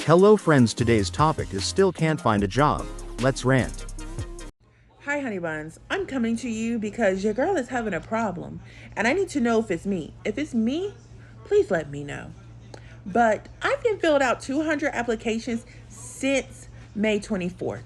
Hello friends, today's topic is still can't find a job. Let's rant. Hi, honey buns. I'm coming to you because your girl is having a problem, and I need to know if it's me. If it's me, please let me know. But I've been filled out 200 applications since May 24th.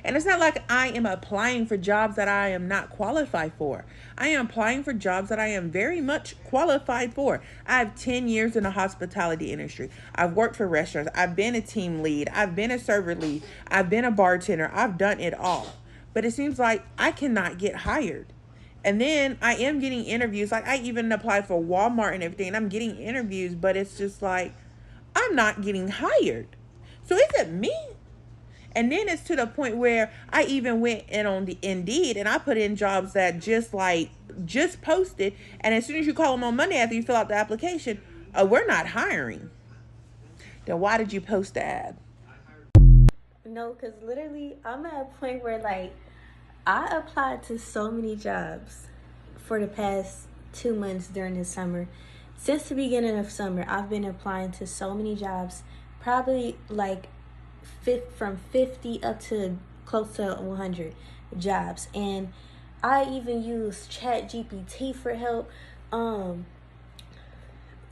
And it's not like I am applying for jobs that I am not qualified for. I am applying for jobs that I am very much qualified for. I have 10 years in the hospitality industry. I've worked for restaurants. I've been a team lead. I've been a server lead. I've been a bartender. I've done it all. But it seems like I cannot get hired. And then I am getting interviews. Like I even applied for Walmart and everything. And I'm getting interviews, but it's just like I'm not getting hired. So is it me? And then it's to the point where I even went in on the Indeed and I put in jobs that just posted. And as soon as you call them on Monday after you fill out the application, we're not hiring. Then why did you post the ad? No, because literally I'm at a point where like I applied to so many jobs for the past 2 months during the summer. Since the beginning of summer, I've been applying to so many jobs, probably like from 50 up to close to 100 jobs. And I even use Chat GPT for help.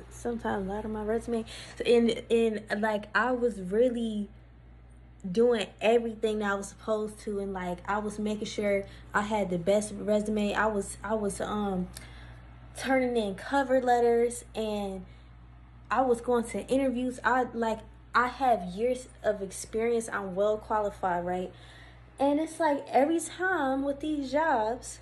Sometimes a lot of my resume. And like I was really doing everything that I was supposed to, and like I was making sure I had the best resume. I was turning in cover letters, and I was going to interviews. I have years of experience. I'm well qualified, right? And it's like every time with these jobs,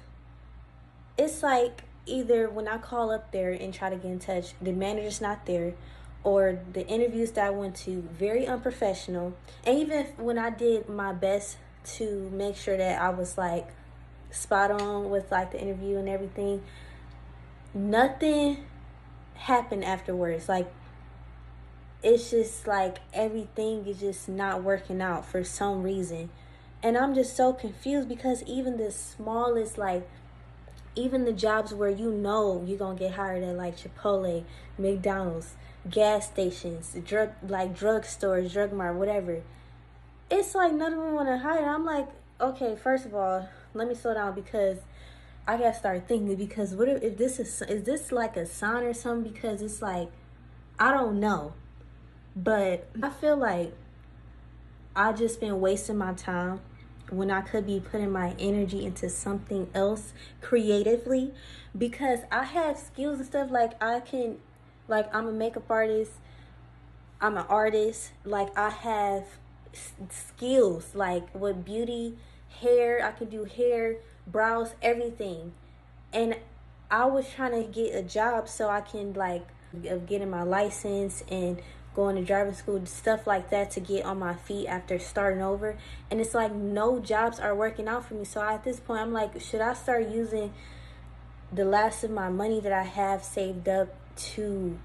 it's like either when I call up there and try to get in touch, the manager's not there, or the interviews that I went to, very unprofessional. And even when I did my best to make sure that I was like spot on with like the interview and everything, nothing happened afterwards. Like it's just like everything is just not working out for some reason. And I'm just so confused because even the smallest, like even the jobs where you know you're gonna get hired at, like Chipotle, McDonald's, gas stations, drugstores, drug mart, whatever, it's like none of them want to hire. I'm like, okay, first of all, let me slow down because I gotta start thinking, because what if this is this like a sign or something? Because it's like I don't know. But I feel like I just been wasting my time when I could be putting my energy into something else creatively, because I have skills and stuff. Like I'm a makeup artist, I'm an artist. Like I have skills like with beauty, hair. I can do hair, brows, everything. And I was trying to get a job so I can like of getting my license and going to driving school, stuff like that, to get on my feet after starting over. And it's like no jobs are working out for me. So at this point I'm like, should I start using the last of my money that I have saved up to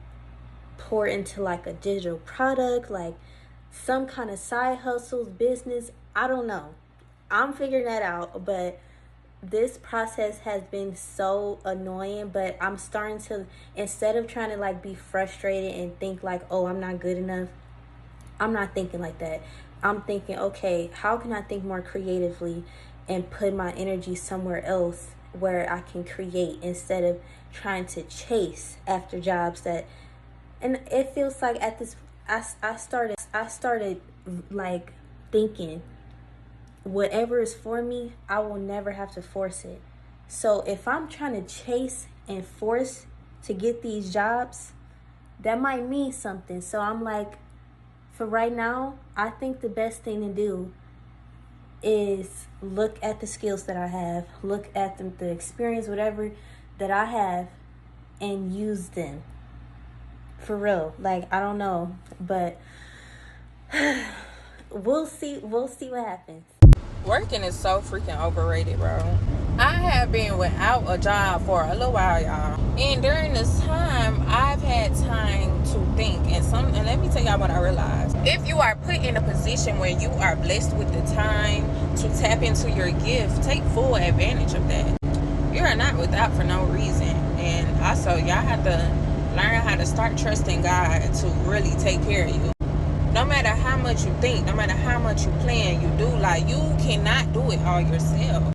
pour into like a digital product, like some kind of side hustles, business? I don't know. I'm figuring that out, but this process has been so annoying. But I'm starting to, instead of trying to like be frustrated and think like, oh, I'm not good enough, I'm not thinking like that. I'm thinking, okay, how can I think more creatively and put my energy somewhere else where I can create, instead of trying to chase after jobs that, and it feels like at this, I started like thinking, whatever is for me, I will never have to force it. So if I'm trying to chase and force to get these jobs, that might mean something. So I'm like, for right now, I think the best thing to do is look at the skills that I have, look at the experience, whatever that I have, and use them. For real. Like, I don't know, but we'll see what happens. Working is so freaking overrated, bro. I have been without a job for a little while, y'all. And during this time, I've had time to think. And let me tell y'all what I realized. If you are put in a position where you are blessed with the time to tap into your gift, take full advantage of that. You are not without for no reason. And also, y'all have to Learn how to start trusting God to really take care of you. No matter how much you think, no matter how much you plan, you do, like, you cannot do it all yourself.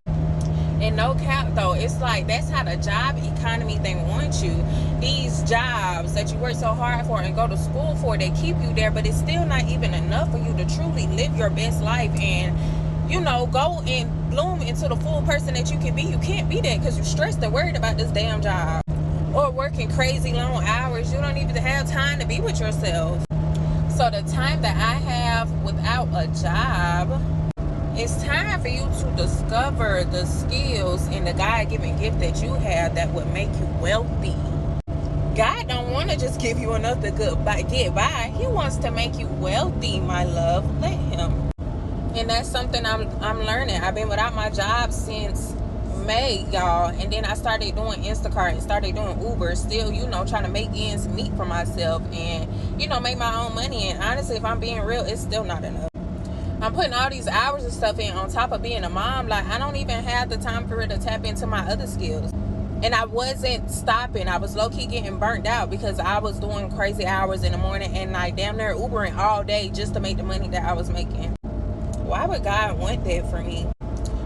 And no cap though, it's like that's how the job economy thing wants you. These jobs that you work so hard for and go to school for, they keep you there, but it's still not even enough for you to truly live your best life and, you know, go and bloom into the full person that you can be. You can't be that because you're stressed and worried about this damn job, or working crazy long hours. You don't even have time to be with yourself. So the time that I have without a job, it's time for you to discover the skills and the God-given gift that you have that would make you wealthy. God don't want to just give you another good get by. He wants to make you wealthy, my love. Let him. And that's something I'm learning. I've been without my job since May, y'all, and then I started doing Instacart and started doing Uber, still, you know, trying to make ends meet for myself and, you know, make my own money. And honestly, if I'm being real, it's still not enough. I'm putting all these hours and stuff in on top of being a mom. Like, I don't even have the time for it to tap into my other skills. And I wasn't stopping. I was low-key getting burnt out because I was doing crazy hours in the morning and night, damn near Ubering all day just to make the money that I was making. Why would God want that for me?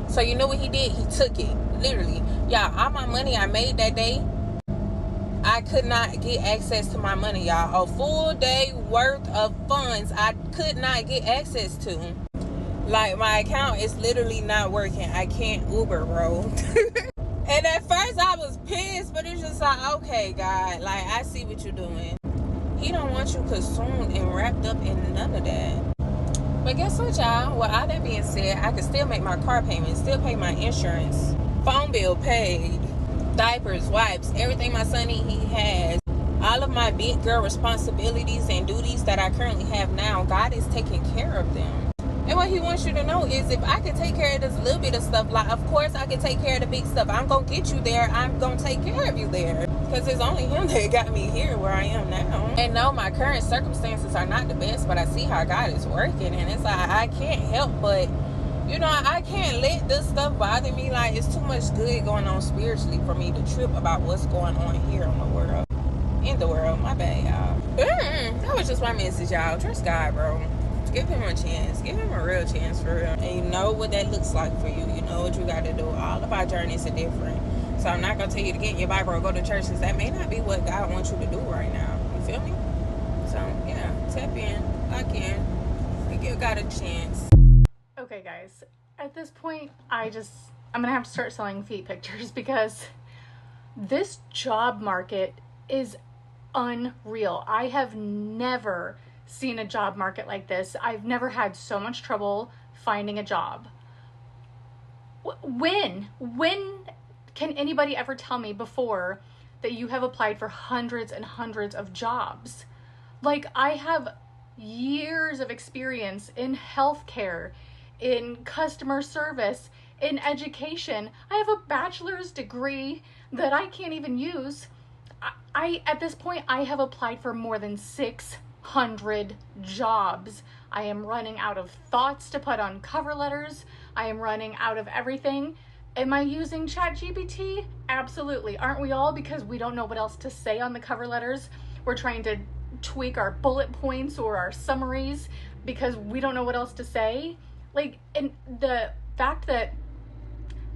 So you know what he did? He took it. Literally. Y'all, all my money I made that day, I could not get access to my money, y'all. A full day worth of funds I could not get access to. Like, my account is literally not working. I can't Uber, bro. And at first I was pissed, but it's just like, okay, God, like, I see what you're doing. He don't want you consumed and wrapped up in none of that. But guess what, y'all? Well, all that being said, I can still make my car payment, still pay my insurance, phone bill paid, diapers, wipes, everything my son he has. All of my big girl responsibilities and duties that I currently have now, God is taking care of them. And what he wants you to know is, if I can take care of this little bit of stuff, like, of course I can take care of the big stuff. I'm going to get you there. I'm going to take care of you there. Because it's only him that got me here where I am now. And no, my current circumstances are not the best, but I see how God is working. And it's like, I can't help but, you know, I can't let this stuff bother me. Like, it's too much good going on spiritually for me to trip about what's going on here in the world. In the world, my bad, y'all. That was just my message, y'all. Trust God, bro. Give him a chance. Give him a real chance, for real. And you know what that looks like for you. You know what you got to do. All of our journeys are different. So I'm not going to tell you to get in your Bible or go to church, because that may not be what God wants you to do right now. You feel me? So, yeah. Tap in. Lock in. And give God a chance. Okay, guys. At this point, I'm going to have to start selling feet pictures, because this job market is unreal. I have never seen a job market like this. I've never had so much trouble finding a job. When can anybody ever tell me before that you have applied for hundreds and hundreds of jobs? Like, I have years of experience in healthcare, in customer service, in education. I have a bachelor's degree that I can't even use. At this point, I have applied for more than 600 jobs. I am running out of thoughts to put on cover letters. I am running out of everything. Am I using ChatGPT? Absolutely. Aren't we all? Because we don't know what else to say on the cover letters. We're trying to tweak our bullet points or our summaries because we don't know what else to say. Like, and the fact that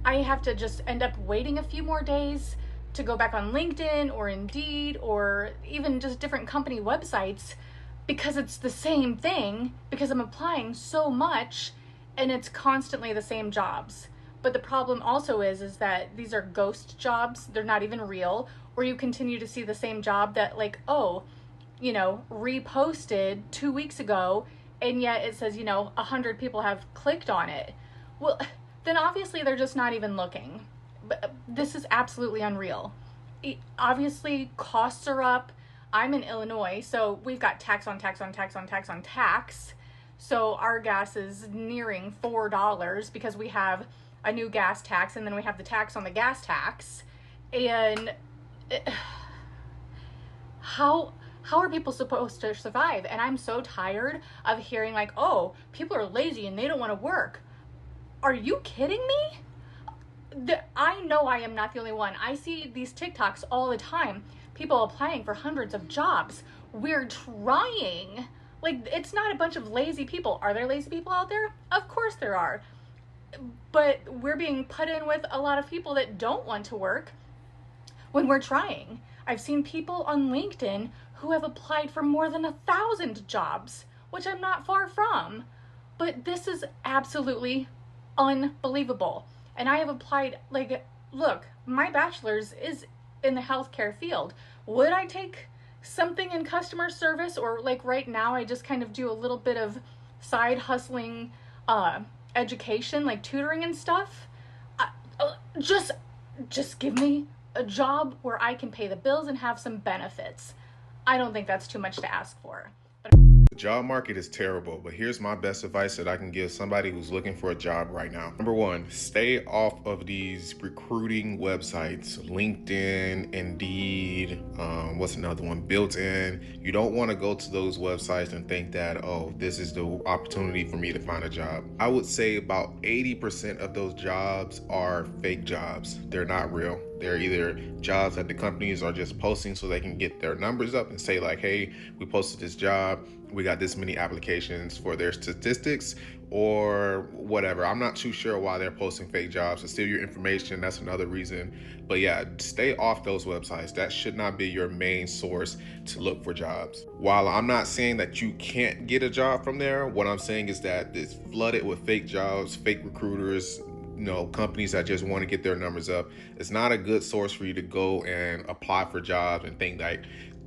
I have to just end up waiting a few more days to go back on LinkedIn or Indeed or even just different company websites, because it's the same thing, because I'm applying so much and it's constantly the same jobs. But the problem also is that these are ghost jobs. They're not even real. Or you continue to see the same job that, like, oh, you know, reposted 2 weeks ago, and yet it says, 100 people have clicked on it. Well, then obviously they're just not even looking. But this is absolutely unreal. Obviously, costs are up. I'm in Illinois, so we've got tax on tax on tax on tax on tax. So our gas is nearing $4 because we have a new gas tax, and then we have the tax on the gas tax. And how are people supposed to survive? And I'm so tired of hearing, like, oh, people are lazy and they don't want to work. Are you kidding me? I know I am not the only one. I see these TikToks all the time. people applying for hundreds of jobs. We're trying. Like, it's not a bunch of lazy people. Are there lazy people out there? Of course there are. But we're being put in with a lot of people that don't want to work when we're trying. I've seen people on LinkedIn who have applied for more than 1,000 jobs, which I'm not far from. But this is absolutely unbelievable. And I have applied, like, look, my bachelor's is in the healthcare field. Would I take something in customer service, or like right now I just kind of do a little bit of side hustling education, like tutoring and stuff? Just give me a job where I can pay the bills and have some benefits. I don't think that's too much to ask for. The job market is terrible, but here's my best advice that I can give somebody who's looking for a job right now. Number one, stay off of these recruiting websites, LinkedIn, Indeed, what's another one, Built-in. You don't want to go to those websites and think that, oh, this is the opportunity for me to find a job. I would say about 80% of those jobs are fake jobs. They're not real. They're either jobs that the companies are just posting so they can get their numbers up and say like, hey, we posted this job, we got this many applications for their statistics or whatever. I'm not too sure why they're posting fake jobs to steal your information. That's another reason. But yeah, stay off those websites. That should not be your main source to look for jobs. While I'm not saying that you can't get a job from there, what I'm saying is that it's flooded with fake jobs, fake recruiters, companies that just want to get their numbers up. It's not a good source for you to go and apply for jobs and think like,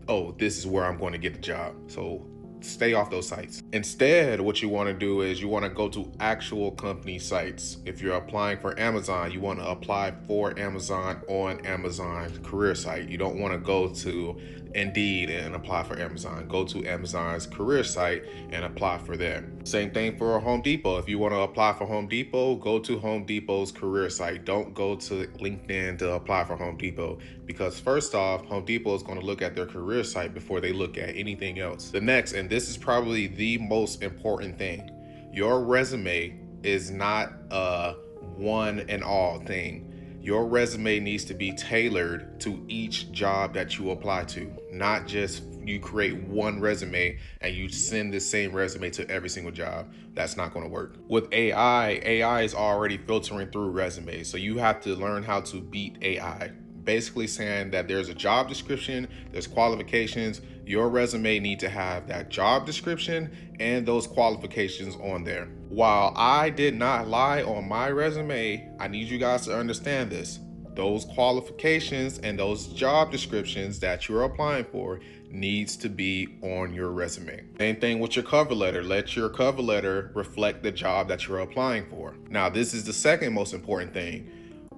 oh, this is where I'm going to get the job. So stay off those sites. Instead, what you want to do is you want to go to actual company sites. If you're applying for Amazon, you want to apply for Amazon on Amazon's career site. You don't want to go to Indeed and apply for Amazon. Go to Amazon's career site and apply for there. Same thing for Home Depot. If you want to apply for Home Depot, go to Home Depot's career site. Don't go to LinkedIn to apply for Home Depot, because first off, Home Depot is going to look at their career site before they look at anything else. The next, and this is probably the most important thing, your resume is not a one and all thing. Your resume needs to be tailored to each job that you apply to, not just you create one resume and you send the same resume to every single job. That's not going to work. With AI is already filtering through resumes, so you have to learn how to beat AI. Basically saying that there's a job description, there's qualifications. Your resume needs to have that job description and those qualifications on there. While I did not lie on my resume, I need you guys to understand this. Those qualifications and those job descriptions that you're applying for needs to be on your resume. Same thing with your cover letter. Let your cover letter reflect the job that you're applying for. Now, this is the second most important thing.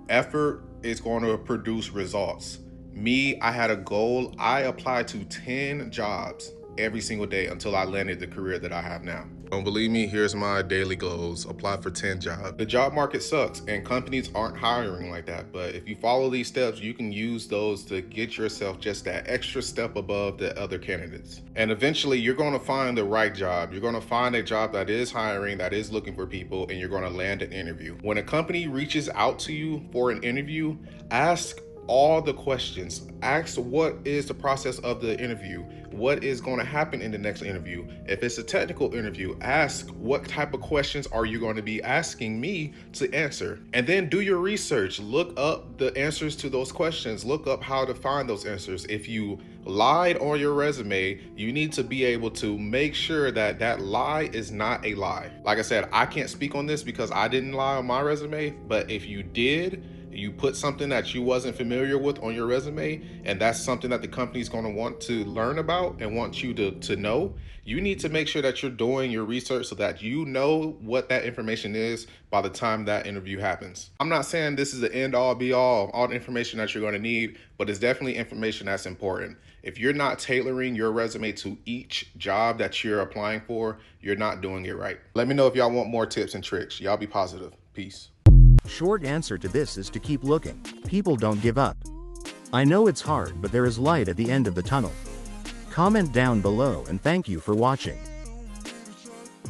Effort is going to produce results. Me, I had a goal. I applied to 10 jobs every single day until I landed the career that I have now. Don't believe me? Here's my daily goals. Apply for 10 jobs. The job market sucks and companies aren't hiring like that. But if you follow these steps, you can use those to get yourself just that extra step above the other candidates. And eventually you're going to find the right job. You're going to find a job that is hiring, that is looking for people, and you're going to land an interview. When a company reaches out to you for an interview, ask all the questions. Ask what is the process of the interview, what is going to happen in the next interview. If it's a technical interview, ask what type of questions are you going to be asking me to answer, and then do your research. Look up the answers to those questions. Look up how to find those answers. If you lied on your resume, you need to be able to make sure that that lie is not a lie. Like I said, I can't speak on this because I didn't lie on my resume, but if you did, you put something that you wasn't familiar with on your resume, and that's something that the company's going to want to learn about and want you to know, you need to make sure that you're doing your research so that you know what that information is by the time that interview happens. I'm not saying this is the end all be all the information that you're going to need, but it's definitely information that's important. If you're not tailoring your resume to each job that you're applying for, you're not doing it right. Let me know if y'all want more tips and tricks. Y'all be positive. Peace. Short answer to this is to keep looking. People don't give up. I know it's hard, but there is light at the end of the tunnel. Comment down below and thank you for watching.